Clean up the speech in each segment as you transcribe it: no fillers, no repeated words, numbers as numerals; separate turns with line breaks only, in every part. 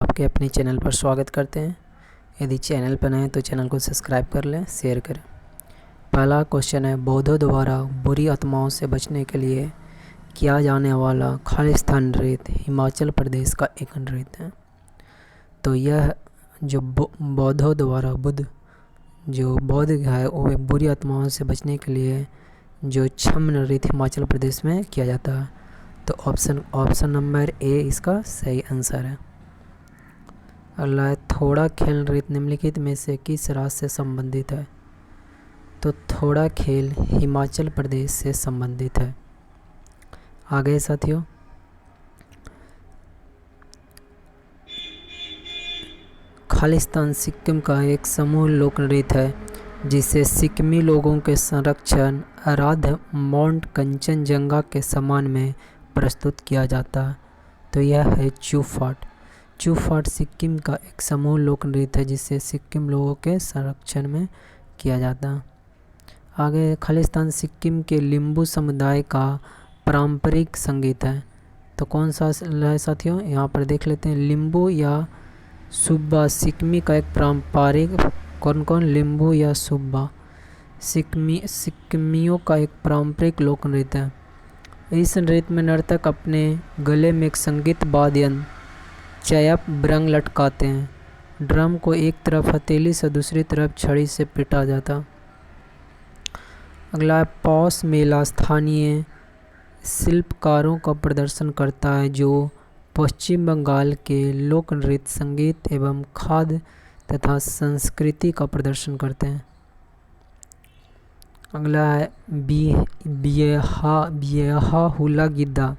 आपके अपने चैनल पर स्वागत करते हैं। यदि चैनल पर नए हैं तो चैनल को सब्सक्राइब कर लें, शेयर करें। पहला क्वेश्चन है, बौद्धों द्वारा बुरी आत्माओं से बचने के लिए किया जाने वाला खालिस्तान नृत्य हिमाचल प्रदेश का एक नृत्य है। तो यह जो बौद्धों द्वारा बौद्ध है वो बुरी आत्माओं से बचने के लिए जो छम नृत्य हिमाचल प्रदेश में किया जाता है। तो ऑप्शन नंबर ए इसका सही आंसर है। अगला है, थोड़ा खेल नृत्य निम्नलिखित में से किस राज्य से संबंधित है? तो थोड़ा खेल हिमाचल प्रदेश से संबंधित है। आगे साथियों, खालिस्तान सिक्किम का एक समूह लोक नृत्य है जिसे सिक्किमी लोगों के संरक्षण आराध्य माउंट कंचनजंगा के सम्मान में प्रस्तुत किया जाता है। तो यह है चूफाट। चूफाट सिक्किम का एक समूह लोक नृत्य है जिसे सिक्किम लोगों के संरक्षण में किया जाता है। आगे, खालिस्तान सिक्किम के लिम्बू समुदाय का पारंपरिक संगीत है। तो कौन सा है साथियों? यहाँ पर देख लेते हैं। लिम्बू या सुब्बा सिक्किमी का एक पारंपरिक कौन लिम्बू या सुब्बा सिक्किमियों का एक पारंपरिक लोक नृत्य है। इस नृत्य में नर्तक अपने गले में एक संगीत वाद्य यंत्र चयप ब्रंग लटकाते हैं। ड्रम को एक तरफ हथेली से दूसरी तरफ छड़ी से पीटा जाता। अगला है, पौष मेला स्थानीय शिल्पकारों का प्रदर्शन करता है जो पश्चिम बंगाल के लोक नृत्य, संगीत एवं खाद्य तथा संस्कृति का प्रदर्शन करते हैं। अगला है, बियहा हुला गिद्दा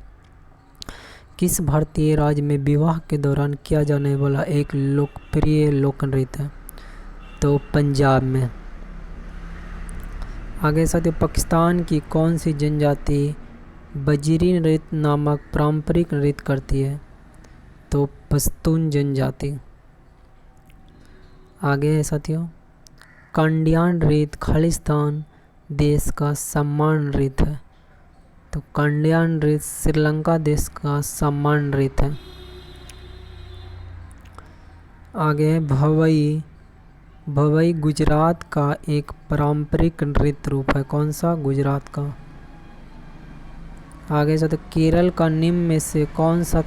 किस भारतीय राज्य में विवाह के दौरान किया जाने वाला एक लोकप्रिय लोक नृत्य है? तो पंजाब में। आगे साथियों, पाकिस्तान की कौन सी जनजाति बजरी नृत्य नामक पारंपरिक नृत्य करती है? तो पश्तून जनजाति। आगे है साथियों, कांडियान नृत्य खालिस्तान देश का सम्मान नृत्य है। तो कांडियान नृत्य श्रीलंका देश का सम्मान नृत्य है। आगे, भवई गुजरात का एक पारंपरिक नृत्य रूप है। कौन सा? गुजरात का। आगे से, तो केरल का निम्न में से कौन सा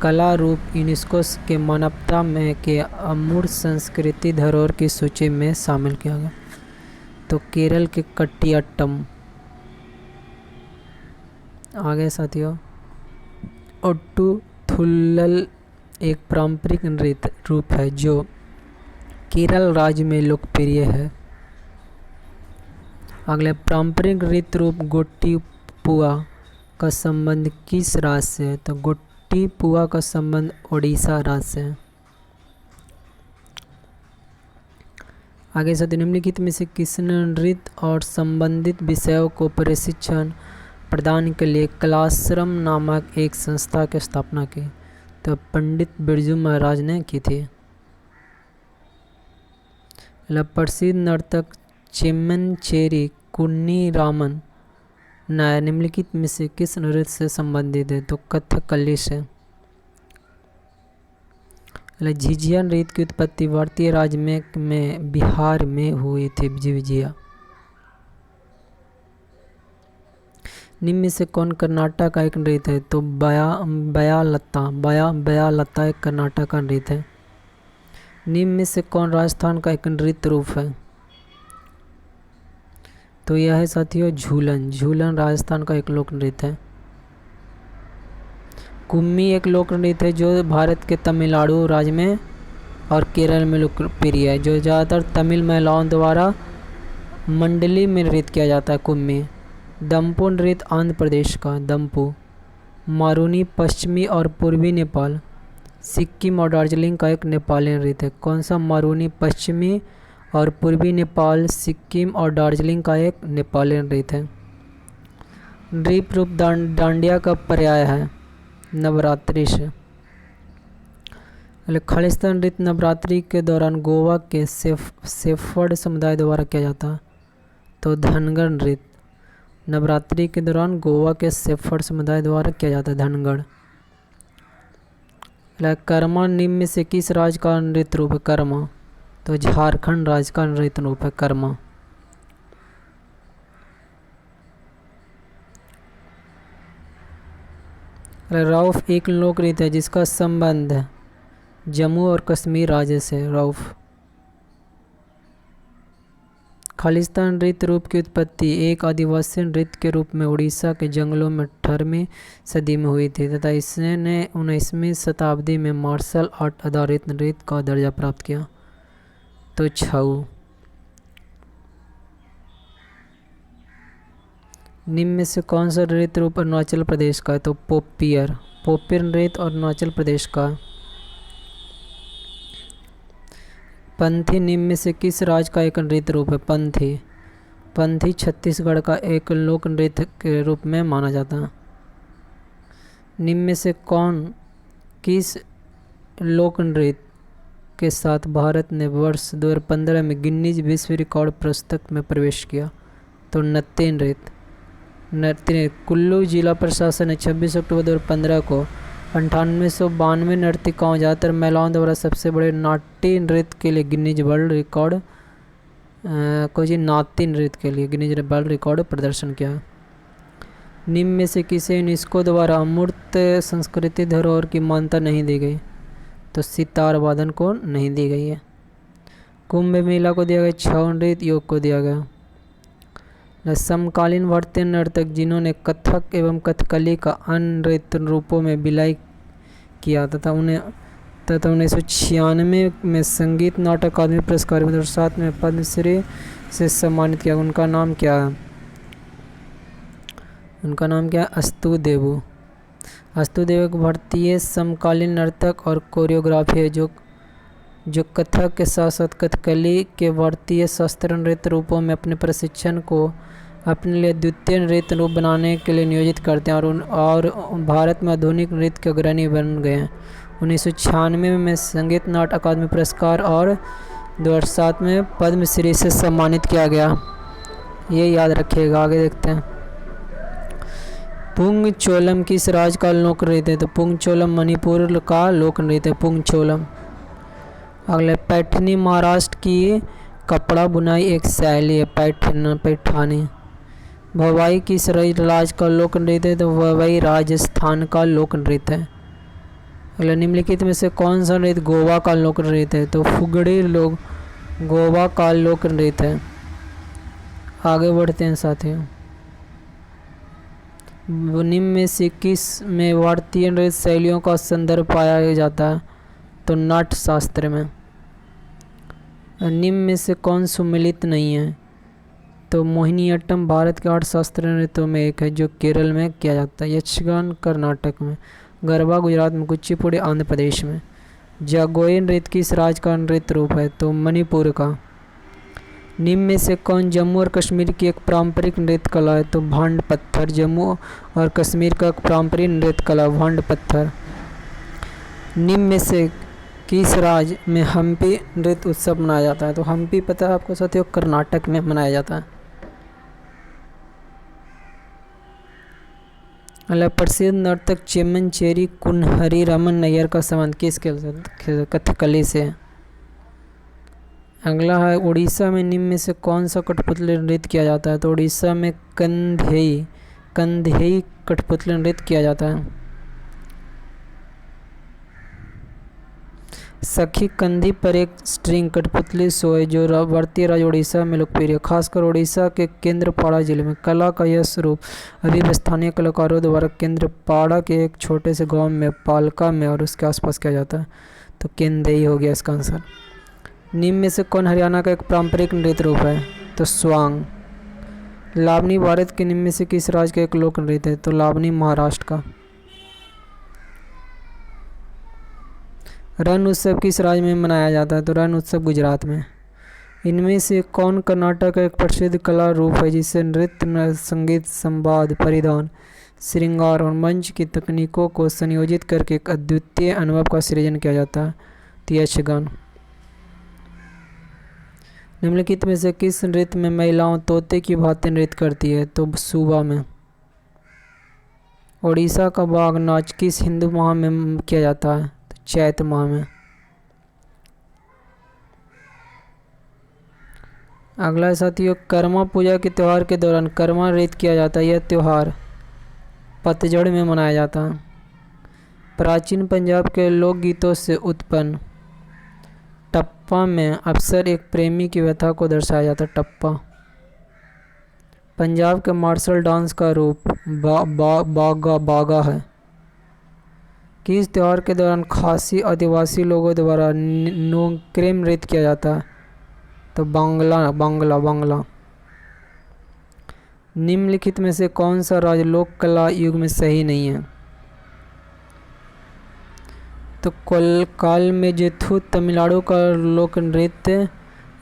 कला रूप यूनेस्को के मानवता में के अमूर्त संस्कृति धरोहर की सूची में शामिल किया गया? तो केरल के कटियाट्टम। आगे साथियों, ओट्टुथुल्लल एक पारंपरिक नृत्य रूप है जो केरल राज्य में लोकप्रिय है। अगले, पारंपरिक नृत्य रूप गोट्टीपुआ का संबंध किस राज्य से है? तो गोट्टीपुआ का संबंध ओडिशा राज्य से है। आगे साथियों, निम्नलिखित में से किसने नृत्य और संबंधित विषयों को प्रशिक्षण प्रदान के लिए कलाश्रम नामक एक संस्था की स्थापना की? तो पंडित बिरजू महाराज ने की थी। प्रसिद्ध नर्तक चेम्मनचेरी कुन्नी रामन नायर निम्नलिखित में से किस नृत्य से संबंधित है? तो कथकली से। झिझिया नृत्य की उत्पत्ति भारतीय राज्य में बिहार में हुई थी। झिझिया। निम्न में से कौन कर्नाटक का एक नृत्य है? तो बयालता एक कर्नाटक का नृत्य है। निम्न में से कौन राजस्थान का एक नृत्य रूप है? तो यह है साथियों झूलन। झूलन राजस्थान का एक लोक नृत्य है। कुम्मी एक लोक नृत्य है जो भारत के तमिलनाडु राज्य में और केरल में लोकप्रिय है, जो ज़्यादातर तमिल महिलाओं द्वारा मंडली में नृत्य किया जाता है। कुम्मी। दम्पू नृत्य आंध्र प्रदेश का दम्पू। मारूनी पश्चिमी और पूर्वी नेपाल, सिक्किम और दार्जिलिंग का एक नेपाली नृत्य है। कौन सा? मारूनी पश्चिमी और पूर्वी नेपाल, सिक्किम और दार्जिलिंग का एक नेपाली नृत्य है। नृत्य रूप डांडिया का पर्याय है नवरात्रि से। खालिस्तान नृत्य नवरात्रि के दौरान गोवा के सेफर्ड समुदाय द्वारा किया जाता है। तो धनगढ़ नृत्य नवरात्रि के दौरान गोवा के सेफर्ड समुदाय द्वारा किया जाता है। धनगढ़। कर्मा निम्न में से किस राज्य का नृत्य रूप है? कर्मा तो झारखंड राज्य का नृत्य रूप है कर्मा। रऊफ एक लोक नृत्य है जिसका संबंध जम्मू और कश्मीर राज्य से। रऊफ। खालिस्तान नृत्य रूप की उत्पत्ति एक आदिवासी नृत्य के रूप में उड़ीसा के जंगलों में 18वीं सदी में हुई थी तथा इसने 19वीं शताब्दी में मार्शल आर्ट आधारित नृत्य का दर्जा प्राप्त किया। तो छऊ। निम्न में से कौन सा नृत्य रूप अरुणाचल प्रदेश का है? तो पोपियर। पोपियर नृत्य अरुणाचल प्रदेश का। पंथी निम्न में से किस राज्य का एक नृत्य रूप है? पंथी। पंथी छत्तीसगढ़ का एक लोक नृत्य के रूप में माना जाता है। निम्न में से किस लोक नृत्य के साथ भारत ने वर्ष 2015 में गिनीज विश्व रिकॉर्ड पुस्तक में प्रवेश किया? तो नृत्य नृत्य। नृत्य कुल्लू जिला प्रशासन ने 26 अक्टूबर 2015 को 9892 नर्तिकाओं ज़्यादातर महिलाओं द्वारा सबसे बड़े नाट्य नृत्य के लिए गिनीज वर्ल्ड रिकॉर्ड नाट्य नृत्य के लिए गिनीज वर्ल्ड रिकॉर्ड प्रदर्शन किया। निम्न में से किसे यूनेस्को द्वारा अमूर्त संस्कृति धरोहर की मान्यता नहीं दी गई? तो सितार वादन को नहीं दी गई है। कुंभ मेला को दिया गया छऊ नृत्य योग को दिया गया। समकालीन भारतीय नर्तक जिन्होंने कथक एवं कथकली का अन्य नृत्य रूपों में विलय किया तथा 1996 में संगीत नाटक अकादमी पुरस्कार 2007 में पद्मश्री से सम्मानित किया। उनका नाम क्या है? उनका नाम क्या है? अस्तु देवु। अस्तु देवु एक भारतीय समकालीन नर्तक और कोरियोग्राफी है जो कथक के साथ साथ कथकली के भारतीय शास्त्रीय नृत्य रूपों में अपने प्रशिक्षण को अपने लिए द्वितीय नृत्य रूप बनाने के लिए नियोजित करते हैं और भारत में आधुनिक नृत्य के अग्रणी बन गए हैं। 1996 में संगीत नाटक अकादमी पुरस्कार और 2007 में पद्मश्री से सम्मानित किया गया। ये याद रखिएगा। आगे देखते हैं। पुंग चोलम किस राज्य का लोक नृत्य है? तो पुंग चोलम मणिपुर का लोक नृत्य है पुंग चोलम। अगले पैठनी महाराष्ट्र की कपड़ा बुनाई एक शैली है पैठानी। भवाई किस राज्य का लोक नृत्य है? तो भवाई राजस्थान का लोक नृत्य है। अगला निम्नलिखित में से कौन सा नृत्य गोवा का लोक नृत्य है? तो फुगड़ी लोग गोवा का लोक नृत्य है। आगे बढ़ते हैं साथियों। निम्न में से किस में भारतीय नृत्य शैलियों का संदर्भ पाया जाता है? तो नाट्य शास्त्र में। निम्न में से कौन सुमिलित नहीं है? तो मोहिनीअट्टम भारत के 8 शास्त्रीय नृत्यों में एक है जो केरल में किया जाता है। यक्षगान कर्नाटक में। गरबा गुजरात में। कुचिपुड़ी आंध्र प्रदेश में। जागोई नृत्य किस राज्य का नृत्य रूप है? तो मणिपुर का। निम्न में से कौन जम्मू और कश्मीर की एक पारंपरिक नृत्य कला है? तो भांड पत्थर। जम्मू और कश्मीर का एक पारंपरिक नृत्य कला भांड पत्थर। निम्न में से किस राज्य में हम्पी नृत्य उत्सव मनाया जाता है? तो हम्पी पता है आपको साथियों कर्नाटक में मनाया जाता है। प्रसिद्ध नर्तक चेम्मनचेरी कुन्हरी रमन नैयर का संबंध किसके साथ? कथकली से। अगला है उड़ीसा में निम्न में से कौन सा कठपुतली नृत्य किया जाता है? तो उड़ीसा में कंधेई कठपुतली नृत्य किया जाता है। सखी कंधी पर एक स्ट्रिंग कठपुतली शो है जो भारतीय राज्य उड़ीसा में लोकप्रिय है। खासकर उड़ीसा के केंद्रपाड़ा जिले में। कला का यह स्वरूप अभी भी स्थानीय कलाकारों द्वारा केंद्रपाड़ा के एक छोटे से गांव में पालका में और उसके आसपास किया जाता है। तो केंदेई हो गया इसका आंसर। निम्न में से कौन हरियाणा का एक पारंपरिक नृत्य रूप है? तो स्वांग। लावनी भारत के निम्न में से किस राज्य का एक लोक नृत्य है? तो लावनी महाराष्ट्र का। रण उत्सव किस राज्य में मनाया जाता है? तो रण उत्सव गुजरात में। इनमें से कौन कर्नाटक का एक प्रसिद्ध कला रूप है जिसे नृत्य संगीत संवाद परिधान श्रृंगार और मंच की तकनीकों को संयोजित करके एक अद्वितीय अनुभव का सृजन किया जाता है? तो यक्षगान। निम्नलिखित में से किस नृत्य में महिलाओं तोते की भांति नृत्य करती है? तो सूबा में। उड़ीसा का बाघ नाच किस हिंदू माह में किया जाता है? तो चैत्र माह में। अगला साथियों, कर्मा पूजा के त्यौहार के दौरान कर्मा नृत्य किया जाता है। यह त्यौहार पतझड़ में मनाया जाता है। प्राचीन पंजाब के लोकगीतों से उत्पन्न टप्पा में अक्सर एक प्रेमी की व्यथा को दर्शाया जाता है। टप्पा पंजाब के मार्शल डांस का रूप बागा है। किस त्यौहार के दौरान खासी आदिवासी लोगों द्वारा नोक्रेम नृत्य किया जाता है? तो बांग्ला। निम्नलिखित में से कौन सा राज्य लोक कला युग में सही नहीं है? तो कालमेजेथु तमिलनाडु का लोक नृत्य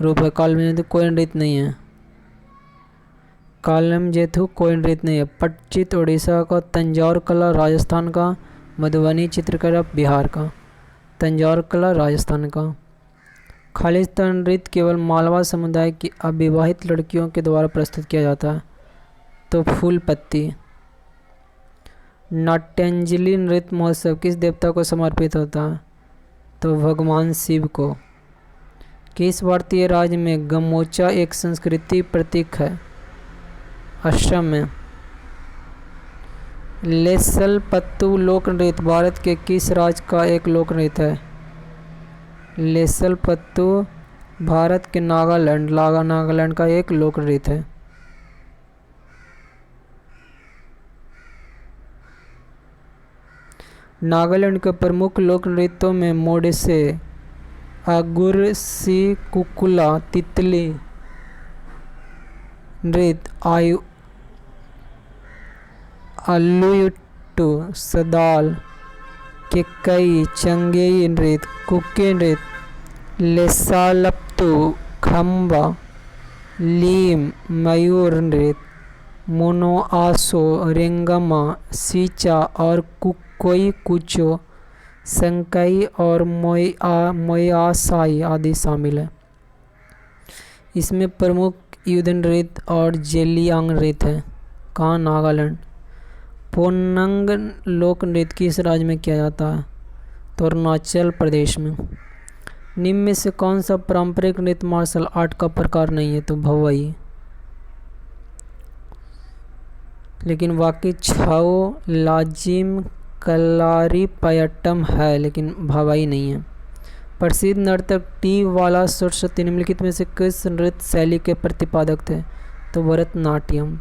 रूप है। कालमेजेथु कोई नृत्य नहीं है। कालमजेथु कोई नृत्य नहीं है। पट्चित उड़ीसा का, तंजौर कला राजस्थान का, मधुबनी चित्रकला बिहार का। तंजौर कला राजस्थान का। खालिस्तान नृत्य केवल मालवा समुदाय की अविवाहित लड़कियों के द्वारा प्रस्तुत किया जाता है। तो फूल पत्ती। नाट्यांजलि नृत्य महोत्सव किस देवता को समर्पित होता है? तो भगवान शिव को। किस भारतीय राज्य में गमोचा एक संस्कृति प्रतीक है? असम में। लेसलपत्तू लोक नृत्य भारत के किस राज्य का एक लोक नृत्य है? लेसलपत्तू भारत के नागालैंड का एक लोक नृत्य है। नागालैंड के प्रमुख लोक नृत्यों में मोडेसे, अगुरसी, कुकुला, तितली नृत्य, अल्लुयट्टू, सदाल, केकई, चंगेई नृत्य, कुके नृत्य, लेसालप्तू, खम्बा, लीम, मयूर नृत्य, मोनोआसो, रेंगमा, सीचा और कुकोई कुचो, संकई और मोयासाई आदि शामिल है। इसमें प्रमुख युद्ध नृत्य और जेलियांग नृत्य है। कहाँ? नागालैंड। पोन्नंग लोक नृत्य किस राज्य में किया जाता है? तो अरुणाचल प्रदेश में। निम्न में से कौन सा पारंपरिक नृत्य मार्शल आर्ट का प्रकार नहीं है? तो भवाई। लेकिन बाकी छाओ, लाजिम, कलारी पयट्टम है, लेकिन भवाई नहीं है। प्रसिद्ध नर्तक टी वाला सरस्वती निम्नलिखित में से किस नृत्य शैली के प्रतिपादक थे? तो भरतनाट्यम।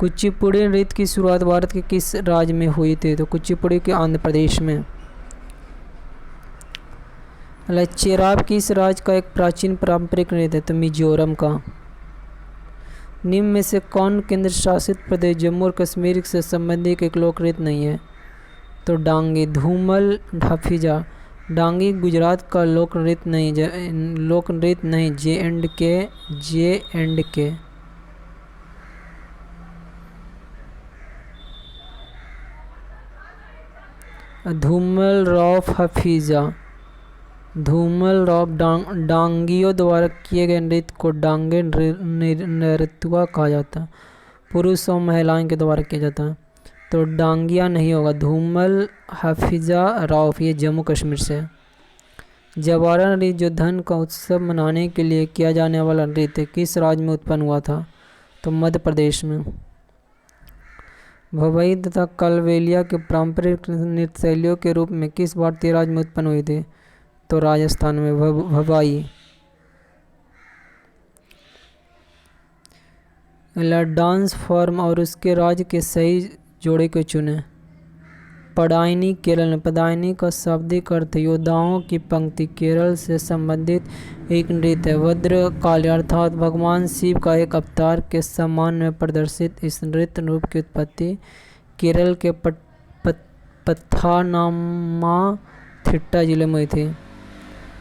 कुचिपुड़ी नृत्य की शुरुआत भारत के किस राज्य में हुई थी? तो कुचिपुड़ी के आंध्र प्रदेश में। चेराब किस राज्य का एक प्राचीन पारंपरिक नृत्य है? तो मिजोरम का। निम्न में से कौन केंद्र शासित प्रदेश जम्मू और कश्मीर से संबंधित एक लोक नृत्य नहीं है? तो डांगी। धूमल, ढाफिजा। डांगी गुजरात का लोक नृत्य नहीं, जे.एंड.के। धूमल रॉफ हफीजा। धूमल रॉफ डांगियों द्वारा किए गए नृत्य को डांगे नृत्य कहा जाता है। पुरुष और महिलाओं के द्वारा किया जाता है। तो डांगिया नहीं होगा। धूमल हफीजा रॉफ ये जम्मू कश्मीर से है। जवारा नृत्य जो धन का उत्सव मनाने के लिए किया जाने वाला नृत्य किस राज्य में उत्पन्न हुआ था? तो मध्य प्रदेश में। भवाई तथा कालबेलिया के पारंपरिक नृत्य शैलियों के रूप में किस भारतीय राज्य में उत्पन्न हुए थे? तो राजस्थान में भवाई। डांस फॉर्म और उसके राज्य के सही जोड़े को चुने। पदायनी केरल में। पदायनी का शाब्दिक अर्थ योद्धाओं की पंक्ति। केरल से संबंधित एक नृत्य है। भद्रकाली अर्थात भगवान शिव का एक अवतार के सम्मान में प्रदर्शित इस नृत्य रूप की उत्पत्ति केरल के पथानामथिट्टा जिले में हुई थी।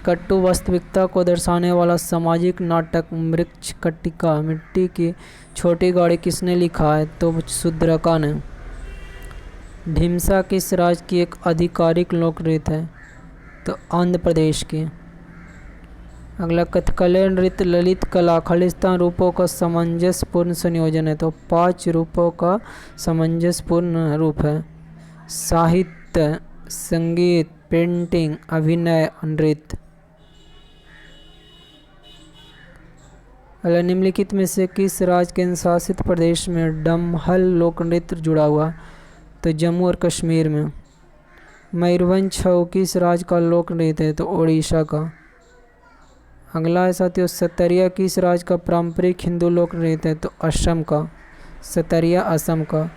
कट्टू वास्तविकता को दर्शाने वाला सामाजिक नाटक मृच्छकटिका मिट्टी की छोटी गाड़ी किसने लिखा है? तो शुद्रका ने। ढिमसा किस राज्य की एक आधिकारिक लोक नृत्य है? तो आंध्र प्रदेश की। अगला कथकली नृत्य ललित कला खालिस्तान रूपों का सामंजस्यपूर्ण संयोजन है। तो 5 रूपों का सामंजस्यपूर्ण रूप है। साहित्य, संगीत, पेंटिंग, अभिनय, नृत्य। निम्नलिखित में से किस राज्य केंद्र शासित प्रदेश में डमहल लोक नृत्य जुड़ा हुआ? तो जम्मू और कश्मीर में। मयूरभंज छऊ किस राज्य का लोक नृत्य है? तो ओडिशा का। अगला है साथियों, सतरिया किस राज्य का पारंपरिक हिंदू लोक नृत्य है? तो असम का। सतरिया असम का।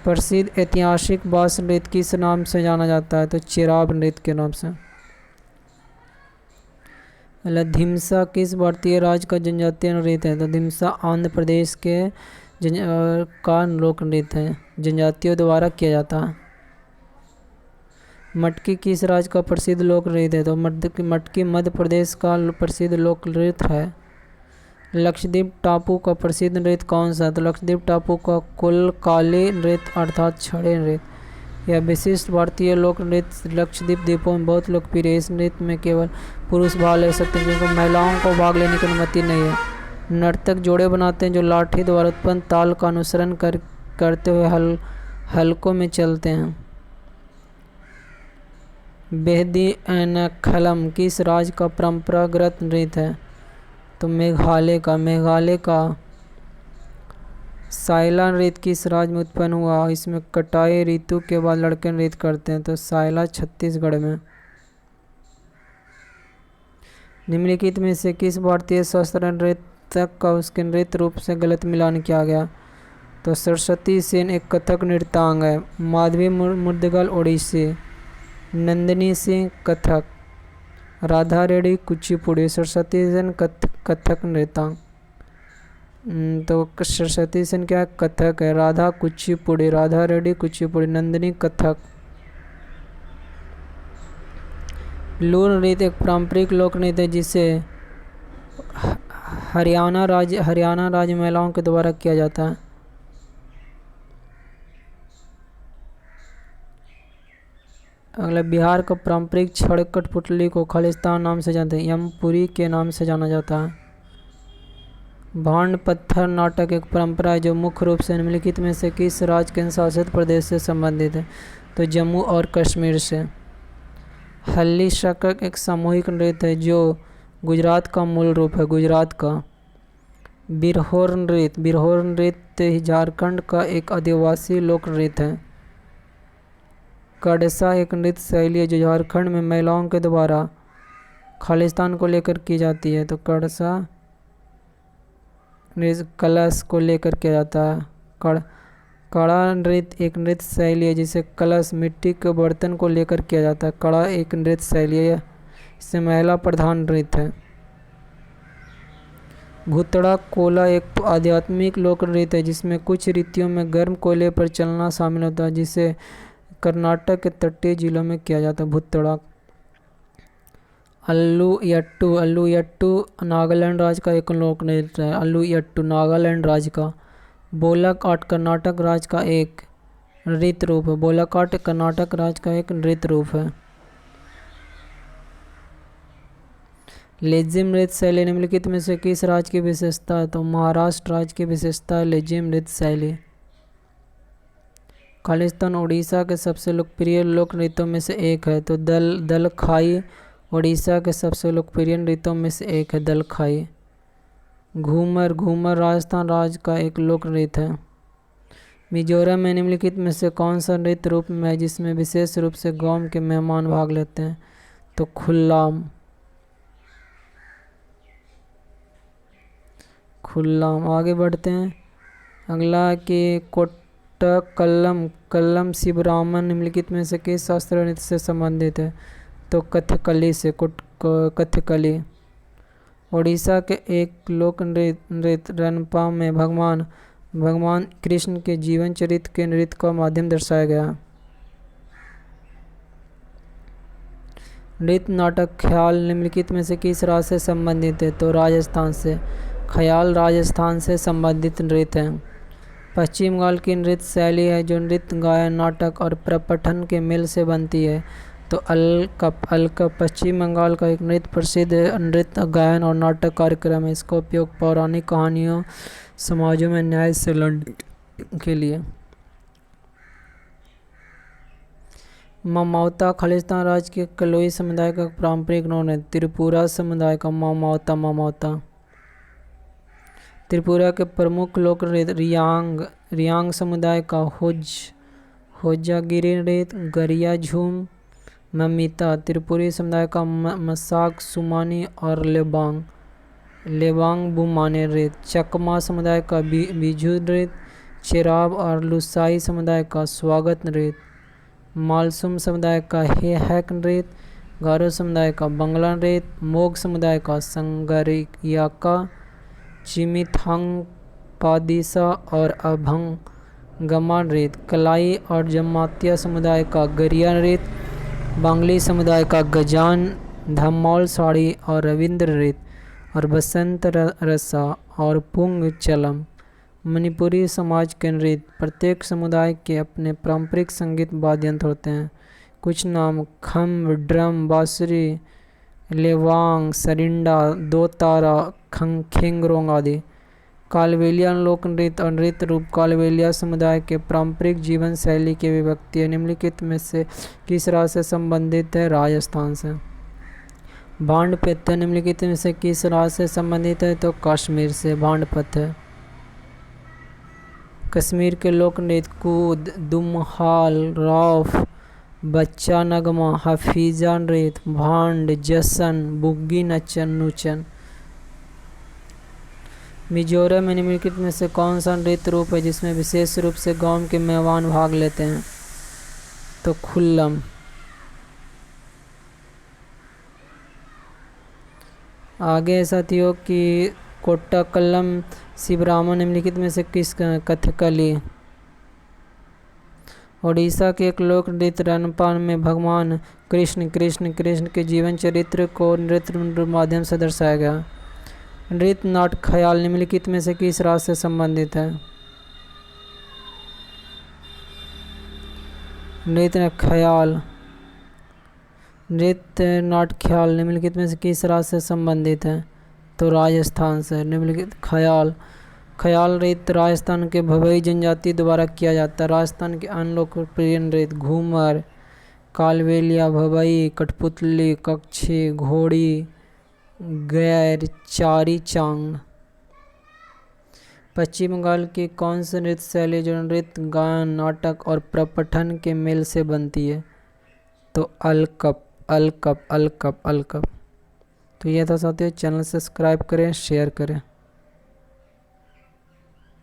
प्रसिद्ध ऐतिहासिक बाँस नृत्य किस नाम से जाना जाता है? तो चिराब नृत्य के नाम से। धिमसा किस भारतीय राज्य का जनजातीय नृत्य है? तो धिमसा आंध्र प्रदेश के का लोक नृत्य है, जनजातियों द्वारा किया जाता है। मटकी किस राज्य का प्रसिद्ध लोक नृत्य है? तो मटकी मध्य प्रदेश का प्रसिद्ध लोक नृत्य है। लक्षद्वीप टापू का प्रसिद्ध नृत्य कौन सा है? तो लक्षद्वीप टापू का कुलकाली नृत्य अर्थात छड़े नृत्य। यह विशिष्ट भारतीय लोक नृत्य लक्षद्वीप द्वीपों में बहुत लोकप्रिय है। इस नृत्य में केवल पुरुष भाग ले सकते हैं, क्योंकि महिलाओं को भाग लेने की अनुमति नहीं है। नर्तक जोड़े बनाते हैं जो लाठी द्वारा उत्पन्न ताल का अनुसरण करते हुए हलकों में चलते हैं। बेहदी एनखलम किस राज्य का परंपरागत नृत्य है? तो मेघालय का। साइला नृत्य किस राज्य में उत्पन्न हुआ? इसमें कटाई ऋतु के बाद लड़के नृत्य करते हैं, तो साइला छत्तीसगढ़ में। निम्नलिखित में से किस भारतीय शास्त्रीय नृत्यक का उसके नृत्य रूप से गलत मिलान किया गया? तो सरस्वती सेन एक कथक नृत्यांग है। माधवी मुद्गल ओडिसी। नंदिनी सिंह कथक। राधा रेड्डी कुचिपुड़ी। सरस्वती सेन कथक नृत्यांग। तो सरस्वती सेन क्या है? कथक है। राधा कुचिपुड़ी, राधा रेड्डी कुचिपुड़ी, नंदिनी कथक। लूर नृत्य एक पारंपरिक लोक नृत्य है जिसे हरियाणा राज्य महिलाओं के द्वारा किया जाता है। अगला, बिहार का पारंपरिक छड़ कठपुतली को खालिस्तान नाम से जानते हैं, यमपुरी के नाम से जाना जाता है। भांड पत्थर नाटक एक परंपरा है जो मुख्य रूप से निम्नलिखित में से किस राज्य केंद्र शासित प्रदेश से संबंधित है? तो जम्मू और कश्मीर से। हल्ली शकक एक सामूहिक नृत्य है जो गुजरात का मूल रूप है, गुजरात का। बिरहोर नृत्य झारखंड का एक आदिवासी लोक नृत्य है। कड़सा एक नृत्य शैली है जो झारखंड में महिलाओं के द्वारा खालिस्तान को लेकर की जाती है, तो कड़सा नृत्य कलश को लेकर किया जाता है। कड़ा नृत्य एक नृत्य शैली है जिसे कलश मिट्टी के बर्तन को लेकर किया जाता है। कड़ा एक नृत्य शैली है, इससे महिला प्रधान नृत्य है। भूतड़ा कोला एक आध्यात्मिक लोक नृत्य है जिसमें कुछ रीतियों में गर्म कोयले पर चलना शामिल होता है, जिसे कर्नाटक के तटीय जिलों में किया जाता है। भूतड़ा। अल्लू यट्टू नागालैंड राज्य का एक लोक नृत्य है। अल्लू यट्टू नागालैंड राज्य का। बोलाकाट कर्नाटक राज्य का एक नृत्य रूप है। बोलाकाट कर्नाटक राज्य का एक नृत्य रूप है। लेजिम नृत्य शैली निम्नलिखित में से किस राज्य की विशेषता है? तो महाराष्ट्र राज्य की विशेषता है लेजिम नृत्य शैली। खालिस्तान उड़ीसा के सबसे लोकप्रिय लोक नृत्यों में से एक है, तो दलखाई उड़ीसा के सबसे लोकप्रिय नृत्यों में से एक है, दलखाई। घूमर राजस्थान राज्य का एक लोक नृत्य है। मिजोरम में निम्नलिखित में से कौन सा नृत्य रूप में है जिसमें विशेष रूप से गांव के मेहमान भाग लेते हैं? तो खुल्लाम। आगे बढ़ते हैं। अगला कि कल्लम शिवरामन निम्नलिखित में से किस शास्त्रीय नृत्य से संबंधित है? तो कथकली। ओडिशा के एक लोक नृत्य रनपा में भगवान कृष्ण के जीवन चरित्र के नृत्य का माध्यम दर्शाया गया। नृत्य नाटक ख्याल निम्नलिखित में से किस राज्य से संबंधित है? तो राजस्थान से। ख्याल राजस्थान से संबंधित नृत्य है। पश्चिम बंगाल की नृत्य शैली है जो नृत्य गायन नाटक और प्रपठन के मेल से बनती है, तो अलका पश्चिम बंगाल का एक प्रसिद्ध नृत्य गायन और नाटक कार्यक्रम है। इसका उपयोग पौराणिक कहानियों, समाजों में न्याय से लड़ने के लिए। मामावता खालिस्तान राज्य के कलोई समुदाय का पारंपरिक नाम है। त्रिपुरा समुदाय का मामावता। त्रिपुरा के प्रमुख लोक नृत्य रियांग समुदाय का होजागिरी नृत्य, गरिया झूम, ममिता। त्रिपुरी समुदाय का मसाक, सुमानी और लेबांग बुमाने नृत्य। चकमा समुदाय का बिझू नृत्य, चेराब और लुसाई समुदाय का स्वागत नृत्य। मालसुम समुदाय का हैक नृत्य, गारो समुदाय का बंगला नृत्य, मोग समुदाय का संगरियाका, चिमिथांग पादिसा और अभंगमा नृत्य। कलाई और जमातिया समुदाय का गरिया नृत्य, बांगली समुदाय का गजान, धम्मौल साड़ी और रविंद्र नृत्य और बसंत रसा और पुंग चलम। मणिपुरी समाज के नृत्य। प्रत्येक समुदाय के अपने पारंपरिक संगीत वाद्य यंत्र होते हैं। कुछ नाम खम्ब, ड्रम, बांसुरी, लेवांग, सरिंडा, दो तारा, खिंगरोंग आदि। कालबेलिया लोक नृत्य और नृत्य रूप। कालबेलिया समुदाय के पारंपरिक जीवन शैली की अभिव्यक्ति है। निम्नलिखित में से किस राज्य से संबंधित है? राजस्थान से। भांडपत्य निम्नलिखित में से किस राज्य से संबंधित है? तो कश्मीर से भांडपत्य। कश्मीर के लोक नृत्य कूद, दुमहाल, रौफ, बच्चा नगमा, हफीजा नृत्य, भांड, जसन, बुग्गी नूचन। मिजोरम में निम्नलिखित में से कौन सा नृत्य रूप है जिसमें विशेष रूप से गांव के मेहमान भाग लेते हैं? तो खुल्लम। आगे साथियों की कोट्टाकल्लम शिवरामा निम्नलिखित में से किस कथकली? ओडिशा के एक लोक नृत्य रणपान में भगवान कृष्ण के जीवन चरित्र को नृत्य माध्यम से दर्शाया गया। नृत्य नाट्य ख्याल निम्नलिखित में से किस राज्य से संबंधित है? नृत्य नाट्य ख्याल निम्नलिखित में से किस राज्य से संबंधित है? तो राजस्थान से। निम्नलिखित ख्याल नृत्य राजस्थान के भवई जनजाति द्वारा किया जाता है। राजस्थान के अन्य लोकप्रिय नृत्य घूमर, कालबेलिया, भवई, कठपुतली, कच्छी, घोड़ी, गैर, चारी चांग। पश्चिम बंगाल की कौन सी नृत्य शैली जो नृत्य, गायन, नाटक और प्रपठन के मेल से बनती है? तो अलकप। तो यह था साथियों, चैनल सब्सक्राइब करें, शेयर करें।